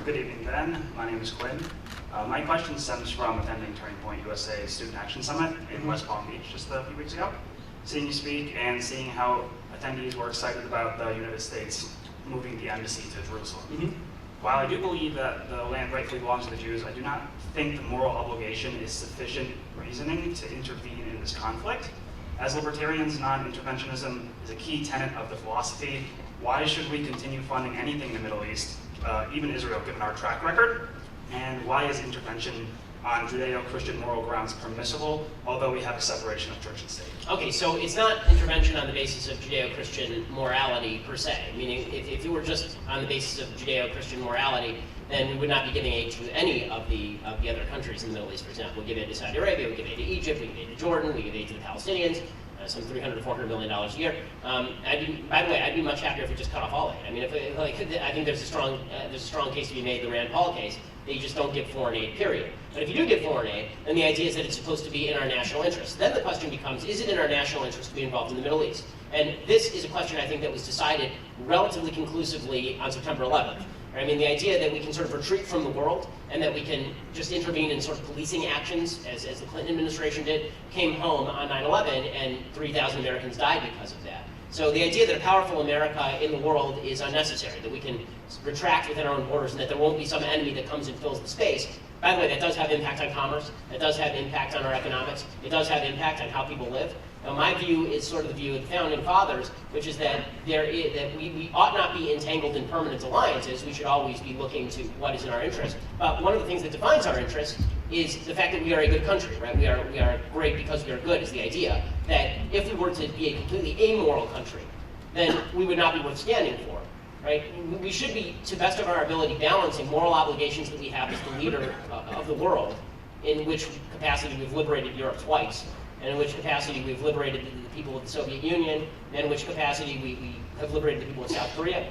good evening, Ben. My name is Quinn. My question stems from attending Turning Point USA Student Action Summit in West Palm Beach just a few weeks ago. Seeing you speak and seeing how attendees were excited about the United States moving the embassy to Jerusalem. While I do believe that the land rightfully belongs to the Jews, I do not think the moral obligation is sufficient reasoning to intervene in this conflict. As libertarians, non-interventionism is a key tenet of the philosophy. Why should we continue funding anything in the Middle East, even Israel, given our track record? And why is intervention on Judeo-Christian moral grounds permissible, although we have a separation of church and state? Okay, so it's not intervention on the basis of Judeo-Christian morality per se, meaning if it were just on the basis of Judeo-Christian morality, then we would not be giving aid to any of the other countries in the Middle East. For example, we give aid to Saudi Arabia, we give aid to Egypt, we give aid to Jordan, we give aid to the Palestinians, some $300 to $400 million a year. By the way, I'd be much happier if we just cut off all aid. I mean, I think there's a strong case to be made, the Rand Paul case, that you just don't give foreign aid, period. But if you do give foreign aid, then the idea is that it's supposed to be in our national interest. Then the question becomes, is it in our national interest to be involved in the Middle East? And this is a question I think that was decided relatively conclusively on September 11th. I mean, the idea that we can sort of retreat from the world and that we can just intervene in sort of policing actions, as the Clinton administration did, came home on 9/11, and 3,000 Americans died because of that. So the idea that a powerful America in the world is unnecessary, that we can retract within our own borders and that there won't be some enemy that comes and fills the space. By the way, that does have impact on commerce, that does have impact on our economics, it does have impact on how people live. Now, my view is sort of the view of the founding fathers, which is that we ought not be entangled in permanent alliances. We should always be looking to what is in our interest. But one of the things that defines our interest is the fact that we are a good country, right? We are great because we are good is the idea that if we were to be a completely amoral country, then we would not be worth standing for, right? We should be, to the best of our ability, balancing moral obligations that we have as the leader of the world, in which capacity we've liberated Europe twice, and in which capacity we've liberated the people of the Soviet Union, and in which capacity we have liberated the people of South Korea.